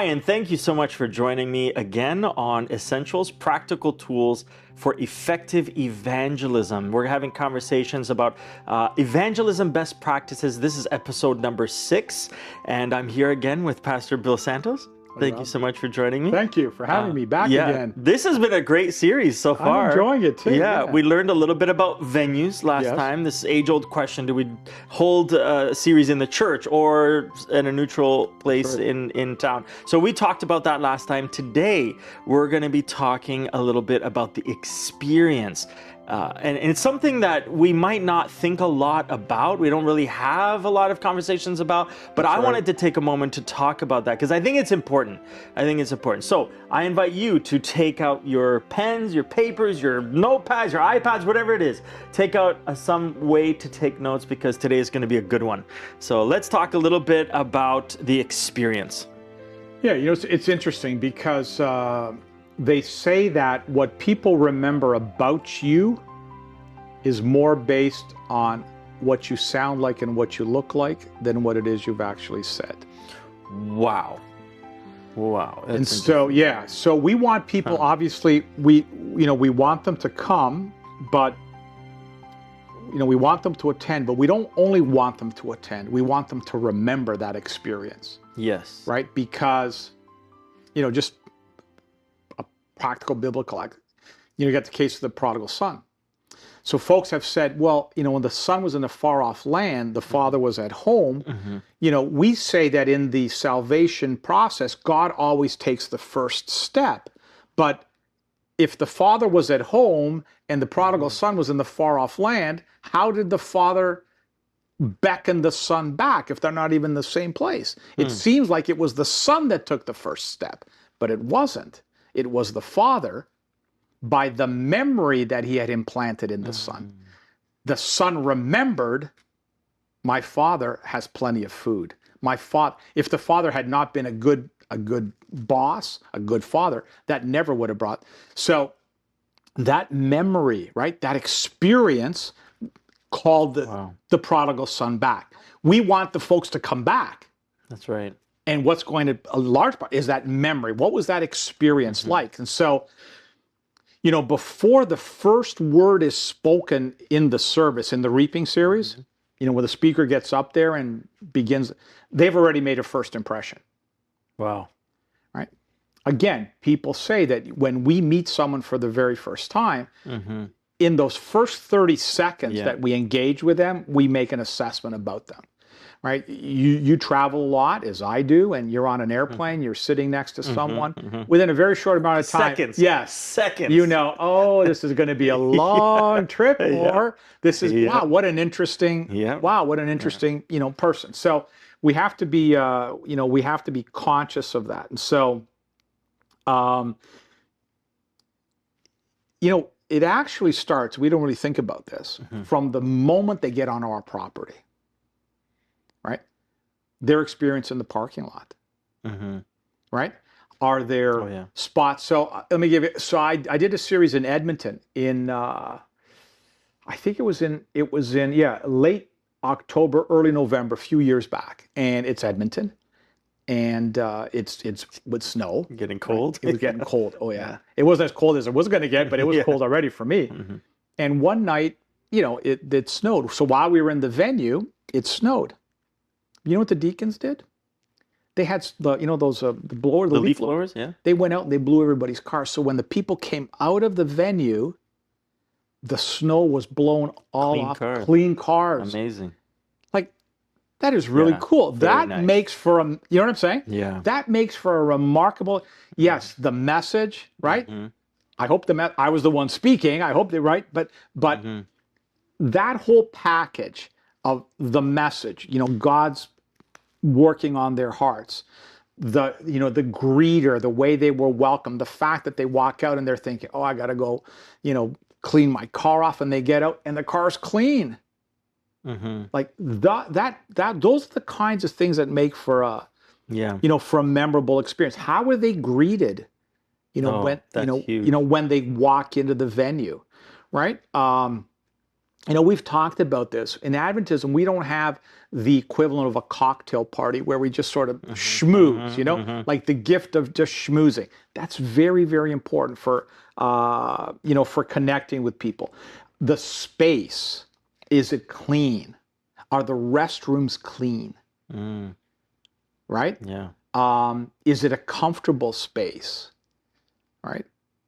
Hi, and thank you so much for joining me again on Essentials Practical Tools for Effective Evangelism. We're having conversations about evangelism best practices. This is episode number 6, and I'm here again with Pastor Bill Santos. Thank you so much for joining me. Thank you for having me back again. This has been a great series so far. I'm enjoying it too. Yeah, we learned a little bit about venues last time. This age-old question: do we hold a series in the church or in a neutral place in town? So we talked about that last time. Today, we're going to be talking a little bit about the experience. And it's something that we might not think a lot about. We don't really have a lot of conversations about, but I wanted to take a moment to talk about that because I think it's important. So I invite you to take out your pens, your papers, your notepads, your iPads, whatever it is. Take out some way to take notes because today is going to be a good one. So let's talk a little bit about the experience. Yeah, it's interesting because they say that what people remember about you is more based on what you sound like and what you look like than what it is you've actually said. Wow. And so we want people, obviously, we want them to come, but we want them to attend, but we don't only want them to attend. We want them to remember that experience. Yes. Right? Because, just practical biblical, you got the case of the prodigal son. So folks have said, well, when the son was in a far off land, the father was at home. We say that in the salvation process, God always takes the first step. But if the father was at home and the prodigal son was in the far off land, how did the father beckon the son back if they're not even in the same place? It seems like it was the son that took the first step, but it wasn't. It was the father, by the memory that he had implanted in the son. The son remembered, my father has plenty of food. If the father had not been a good boss, a good father, that never would have brought. So that memory, right, that experience called the prodigal son back. We want the folks to come back. That's right. And what's going to, a large part, is that memory. What was that experience like? And so, before the first word is spoken in the service, in the reaping series, when the speaker gets up there and begins, they've already made a first impression. Wow. Right? Again, people say that when we meet someone for the very first time, in those first 30 seconds that we engage with them, we make an assessment about them. Right? You travel a lot, as I do, and you're on an airplane, you're sitting next to someone. Within a very short amount of time. Seconds. Yes. Seconds. This is going to be a long trip, or this is, wow, what an interesting, person. So we have to be, conscious of that. And so, it actually starts, we don't really think about this, from the moment they get on our property. Right? Their experience in the parking lot. Right? Are there spots? So let me give you, I did a series in Edmonton in, I think it was in late October, early November, a few years back. And it's Edmonton. And it's with snow. Getting cold? Right? It was getting cold. Oh yeah. It wasn't as cold as it was going to get, but it was cold already for me. And one night, it snowed. So while we were in the venue, it snowed. You know what the deacons did? They had the leaf blowers. Yeah. They went out and they blew everybody's cars. So when the people came out of the venue, the snow was blown all off. Clean cars. Amazing. Like, that is really cool. That makes for you know what I'm saying? Yeah. That makes for a remarkable. Yes, the message, right? I hope I was the one speaking. I hope they're right, but that whole package of the message, God's working on their hearts, the greeter, the way they were welcomed, the fact that they walk out and they're thinking, oh, I got to go, clean my car off, and they get out and the car's clean. Like those are the kinds of things that make for a, for a memorable experience. How are they greeted? When they walk into the venue, right? we've talked about this. In Adventism, we don't have the equivalent of a cocktail party where we just sort of schmooze, like the gift of just schmoozing. That's very, very important for, for connecting with people. The space, is it clean? Are the restrooms clean? Right? Yeah. Is it a comfortable space? Right?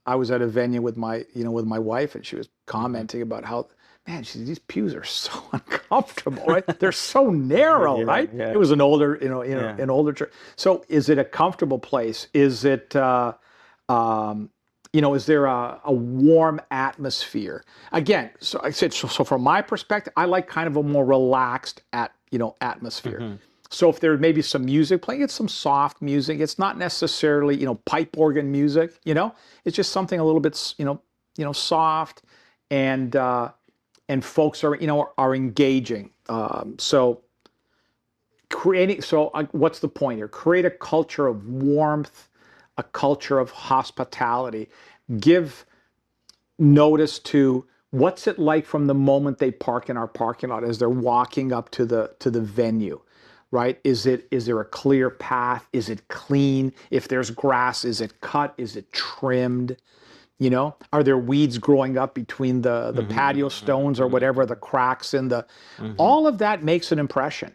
I was at a venue with my wife, and she was commenting about how, man, these pews are so uncomfortable, right? They're so narrow, right? Yeah. It was an older, an older church. So, is it a comfortable place? Is it, is there a warm atmosphere? Again, so I said, so from my perspective, I like kind of a more relaxed atmosphere. So if there may be some music playing, it's some soft music. It's not necessarily, pipe organ music, it's just something a little bit, soft, and folks are engaging. So what's the point here? Create a culture of warmth, a culture of hospitality. Give notice to what's it like from the moment they park in our parking lot as they're walking up to the venue. Right? Is there a clear path? Is it clean? If there's grass, is it cut? Is it trimmed? Are there weeds growing up between the patio stones or whatever, the cracks in the, all of that makes an impression.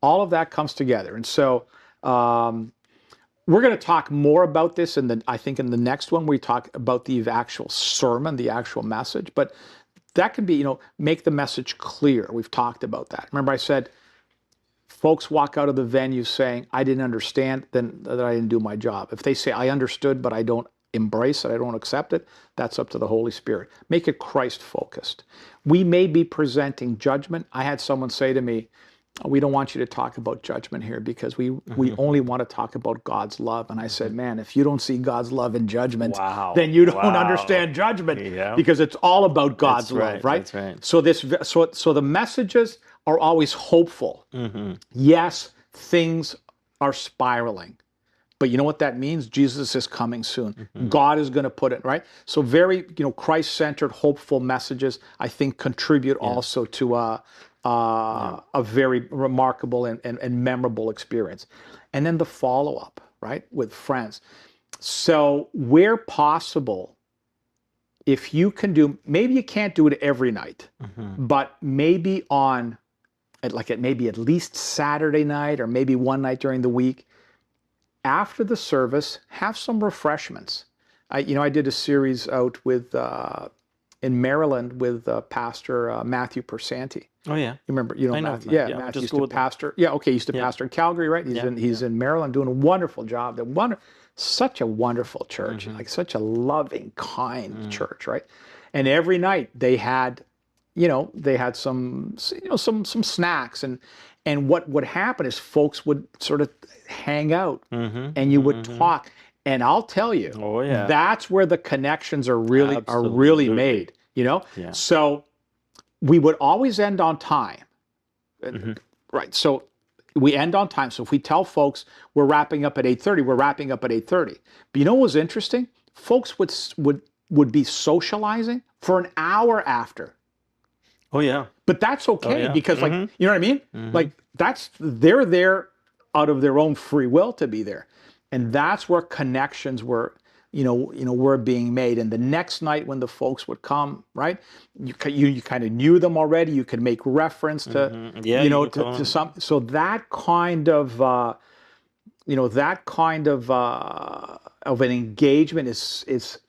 All of that comes together. And so we're going to talk more about this I think in the next one, we talk about the actual sermon, the actual message, but that can be, make the message clear. We've talked about that. Remember I said, folks walk out of the venue saying, I didn't understand, then that I didn't do my job. If they say, I understood, but I don't embrace it, I don't accept it, that's up to the Holy Spirit. Make it Christ-focused. We may be presenting judgment. I had someone say to me, we don't want you to talk about judgment here because we only want to talk about God's love. And I said, man, if you don't see God's love in judgment, then you don't understand judgment because it's all about God's love, right? That's right. So the messages are always hopeful. Yes, things are spiraling. But you know what that means? Jesus is coming soon. God is going to put it, right? So very, Christ-centered, hopeful messages, I think, contribute also to a very remarkable and memorable experience. And then the follow-up, right, with friends. So where possible, if you can do, maybe you can't do it every night, but maybe maybe at least Saturday night or maybe one night during the week, after the service, have some refreshments. I did a series out in Maryland with Pastor Matthew Persanti. Oh yeah, you remember? I know Matthew. Yeah, Matthew used to pastor. Yeah, okay, he used to pastor in Calgary, right? He's in Maryland doing a wonderful job. Such a wonderful church, like such a loving, kind church, right? And every night they had some snacks, and what would happen is folks would sort of hang out and you would talk. And I'll tell you, that's where the connections are really made, Yeah. So we would always end on time. Right. So we end on time. So if we tell folks we're wrapping up at 8:30, we're wrapping up at 8:30. But you know what was interesting? Folks would be socializing for an hour after. Oh yeah. But that's okay because you know what I mean? Like they're there out of their own free will to be there. And that's where connections were being made. And the next night when the folks would come, right? You kind of knew them already. You could make reference to to some. So that kind of an engagement is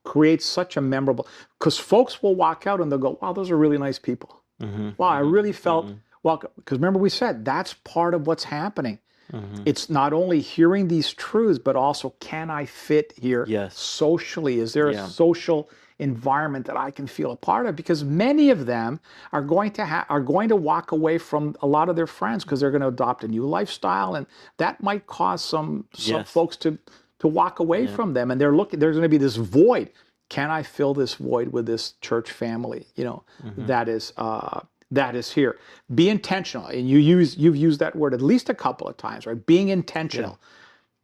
creates such a memorable, because folks will walk out and they'll go, wow, those are really nice people. Wow, I really felt welcome. Because remember we said that's part of what's happening. It's not only hearing these truths, but also, can I fit here socially? Is there a social environment that I can feel a part of? Because many of them are going to walk away from a lot of their friends because they're going to adopt a new lifestyle, and that might cause some folks to walk away from them, and there's going to be this void. Can I fill this void with this church family? That is here. Be intentional, and you've used that word at least a couple of times, right? Being intentional.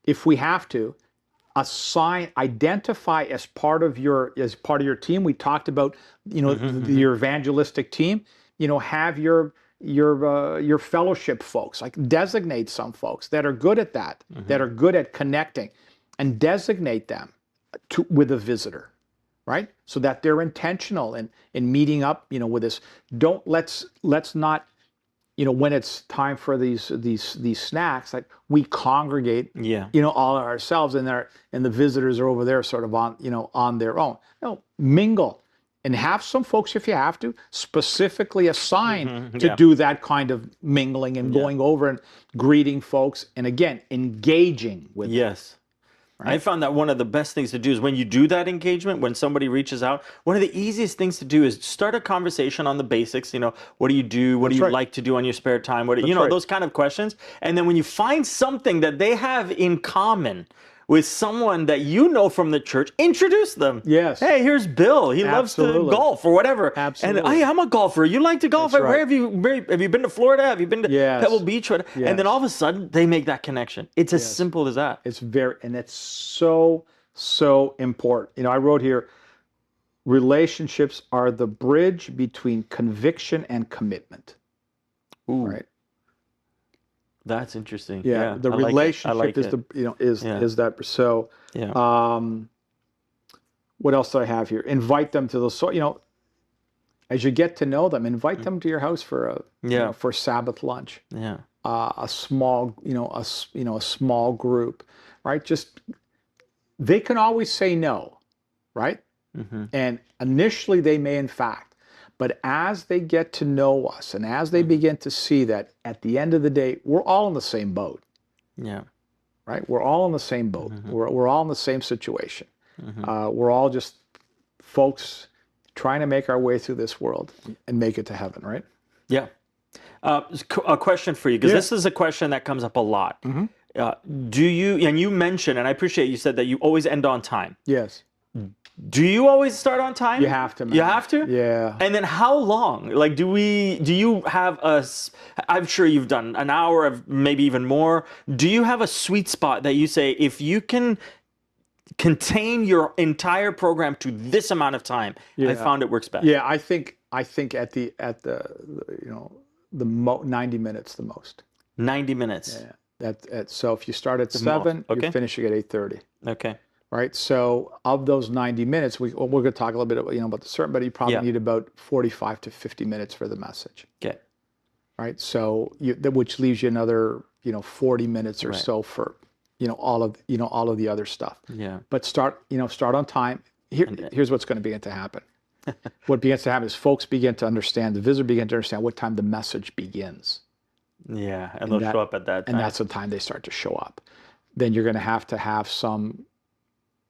If we have to, identify as part of your team. We talked about, your evangelistic team. Have your fellowship folks, like designate some folks that are good at that, that are good at connecting, and designate them with a visitor, right? So that they're intentional in meeting up, with this. Let's not, when it's time for these snacks, like we congregate, all ourselves, and the visitors are over there sort of on their own. No, mingle. And have some folks, if you have to, specifically assigned to do that kind of mingling and going over and greeting folks, and again, engaging with them. Right? I found that one of the best things to do is when you do that engagement, when somebody reaches out, one of the easiest things to do is start a conversation on the basics. What do you do? What do you like to do on your spare time? Those kind of questions. And then when you find something that they have in common with someone that from the church, introduce them. Yes. Hey, here's Bill. He loves to golf or whatever. Absolutely. And hey, I'm a golfer. You like to golf? That's Where have you been to Florida? Have you been to Pebble Beach? Yes. And then all of a sudden they make that connection. It's as simple as that. It's so important. I wrote here, relationships are the bridge between conviction and commitment. Ooh. Right. That's interesting. Yeah, the relationship is that. So, what else do I have here? Invite them to the as you get to know them, invite them to your house for for Sabbath lunch. Yeah, a small a small group, right? Just they can always say no, right? And initially they may, in fact. But as they get to know us, and as they begin to see that at the end of the day, we're all in the same boat. Yeah. Right? We're all in the same boat. We're all in the same situation. We're all just folks trying to make our way through this world and make it to heaven, right? Yeah. A question for you, because this is a question that comes up a lot. Do you, and you mentioned, and I appreciate you said that you always end on time. Yes. Do you always start on time? You have to, man. You have to? Yeah. And then how long? Like, do you have I'm sure you've done an hour of maybe even more. Do you have a sweet spot that you say, if you can contain your entire program to this amount of time, I found it works best? Yeah, I think at the 90 minutes the most. 90 minutes. Yeah. So if you start at 7, you're finishing at 8:30. Okay. Right, so of those 90 minutes, we're going to talk a little bit about, about the sermon, but you probably need about 45 to 50 minutes for the message. Okay. Right, so which leaves you another 40 minutes or so for all of the other stuff. Yeah. But start on time. Here's what's going to begin to happen. What begins to happen is folks begin to understand, the visitor begin to understand what time the message begins. Yeah, and they'll show up at that time. And that's the time they start to show up. Then you're going to have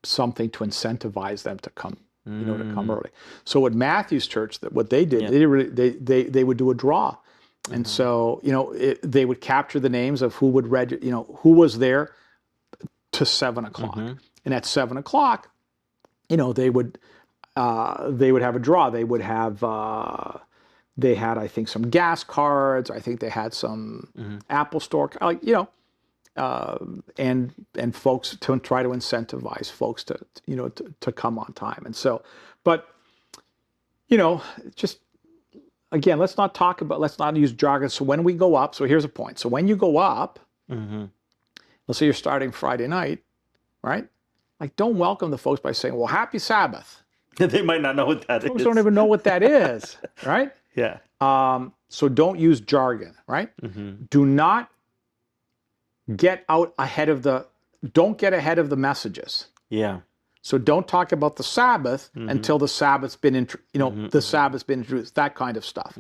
something to incentivize them to come, to come early. So at Matthew's church, what they did, they would do a draw, and so they would capture the names of who would who was there to 7 o'clock, and at 7 o'clock, they would have a draw. They would have they had, I think, some gas cards. I think they had some Apple Store, and folks to try to incentivize folks to come on time. And so, but just again, let's not use jargon. So when we go up, so here's a point. So when you go up, let's say you're starting Friday night, right? Like, don't welcome the folks by saying, "Well, happy Sabbath." They might not know what that is. Folks don't even know what that is, right? Yeah. So don't use jargon, right? Do not get ahead of the messages. Yeah. So don't talk about the Sabbath until the Sabbath's been the Sabbath's been introduced, that kind of stuff.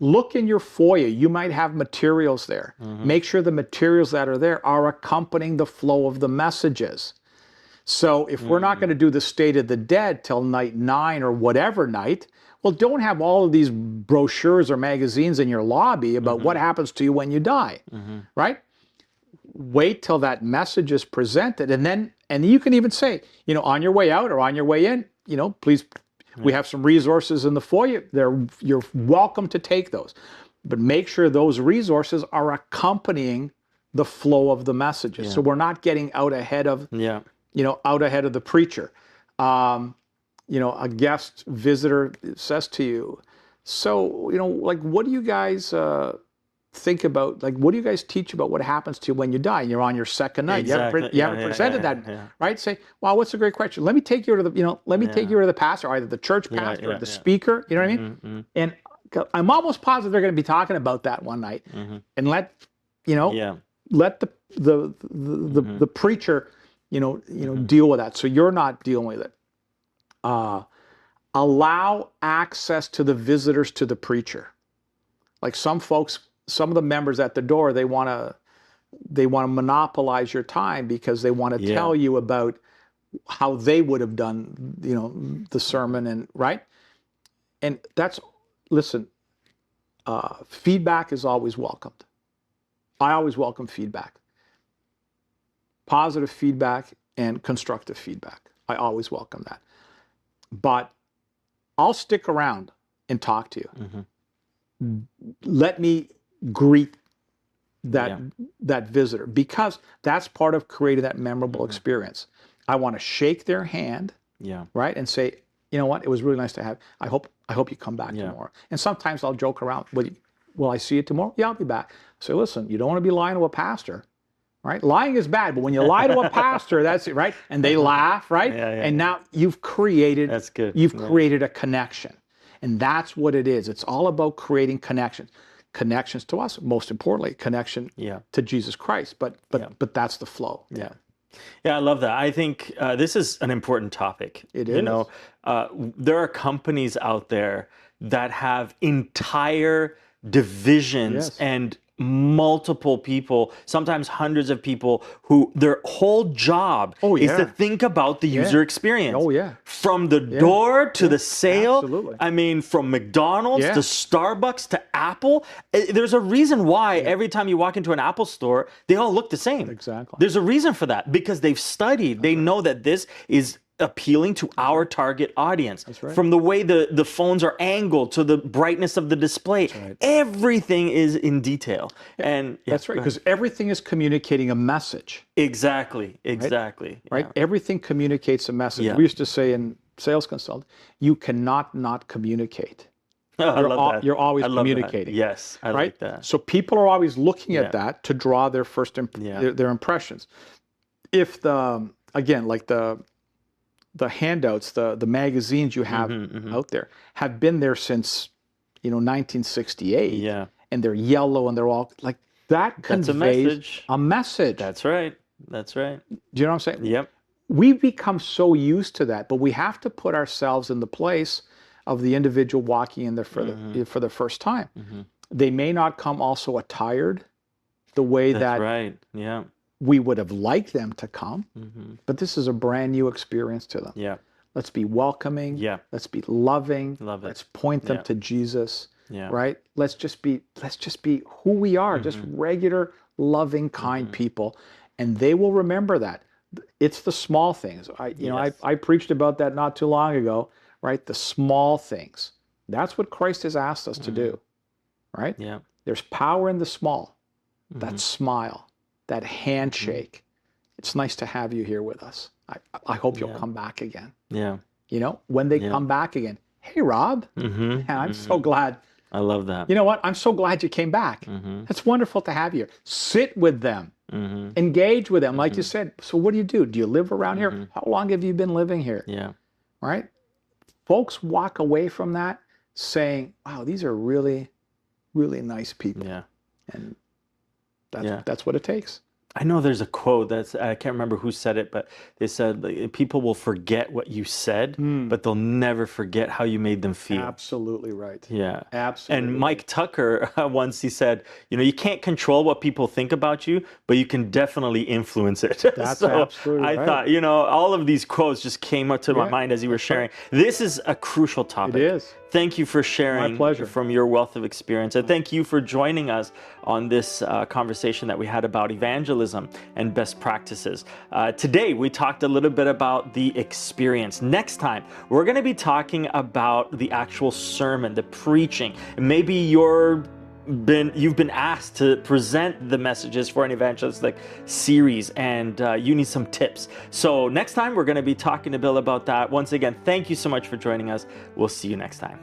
Look in your foyer. You might have materials there. Make sure the materials that are there are accompanying the flow of the messages. So if we're not going to do the State of the Dead till night 9 or whatever night, well, don't have all of these brochures or magazines in your lobby about what happens to you when you die, right? Wait till that message is presented, and you can even say, on your way out or on your way in, please, we have some resources in the foyer. You're welcome to take those, but make sure those resources are accompanying the flow of the messages. So we're not getting out ahead of out ahead of the preacher. A guest visitor says to you, so, like, what do you guys think about, like, what do you guys teach about what happens to you when you die and you're on your second night? Exactly. You haven't presented that, right? Say, wow, what's a great question. Let me take you to the, take you to the pastor, either the church pastor or the speaker, you know what I mean? And I'm almost positive they're going to be talking about that one night. And let the preacher, deal with that. So you're not dealing with it. Allow access to the visitors to the preacher. Like some folks, some of the members at the door, they want to monopolize your time because they want to tell you about how they would have done, the sermon, and right. And listen, feedback is always welcomed. I always welcome feedback. Positive feedback and constructive feedback. I always welcome that. But I'll stick around and talk to you. Let me greet that visitor, because that's part of creating that memorable experience. I want to shake their hand, right, and say, you know what, it was really nice to have. I hope you come back tomorrow. And sometimes I'll joke around. Will I see you tomorrow? Yeah, I'll be back. So listen, you don't want to be lying to a pastor. Right? Lying is bad, but when you lie to a pastor, that's it, right? And they laugh, right? And now you've created, created a connection. And that's what it is. It's all about creating connections. Connections to us, most importantly, connection to Jesus Christ. But that's the flow. Yeah, I love that. I think this is an important topic. It is. There are companies out there that have entire divisions and multiple people, sometimes hundreds of people, who their whole job is to think about the user experience. From the door to the sale. Absolutely. I mean, from McDonald's to Starbucks to Apple. There's a reason why every time you walk into an Apple store, they all look the same. Exactly. There's a reason for that, because they've studied. They know that this is appealing to our target audience. That's right. From the way the phones are angled to the brightness of the display, everything is in detail. And that's right, because everything is communicating a message. Exactly. Right? Everything communicates a message. We used to say in sales consult, you cannot not communicate. You're always communicating. Yes, I like that. So people are always looking at that to draw their first their impressions. If the handouts, the magazines you have out there have been there since 1968, and they're yellow and they're all like that, conveys a message. That's right. Do you know what I'm saying? Yep. We've become so used to that, but we have to put ourselves in the place of the individual walking in there for the first time. They may not come also attired the way we would have liked them to come, but this is a brand new experience to them. Let's be welcoming. Let's be loving. Let's point them to Jesus. Right? Let's just be who we are, just regular, loving, kind people, and they will remember that. It's the small things. I preached about that not too long ago. Right? The small things. That's what Christ has asked us to do. Right? There's power in the small. That smile. That handshake. It's nice to have you here with us. I hope you'll come back again. When they come back again, hey, Rob, I'm so glad. I love that. You know what? I'm so glad you came back. It's wonderful to have you here. Sit with them. Engage with them. Like you said, so what do? Do you live around here? How long have you been living here? Right? Folks walk away from that saying, wow, these are really, really nice people. And that's what it takes. I know there's a quote I can't remember who said it, but they said, like, people will forget what you said, but they'll never forget how you made them feel. Absolutely right. Absolutely. And Mike Tucker once, he said, you can't control what people think about you, but you can definitely influence it. That's so absolutely I thought, all of these quotes just came up to my mind as you were sharing. This is a crucial topic. It is. Thank you for sharing. My pleasure. From your wealth of experience. And thank you for joining us on this conversation that we had about evangelism and best practices. Today, we talked a little bit about the experience. Next time, we're going to be talking about the actual sermon, the preaching. Maybe you're you've been asked to present the messages for an evangelistic series, and you need some tips. So next time we're going to be talking to Bill about that. Once again, thank you so much for joining us. We'll see you next time.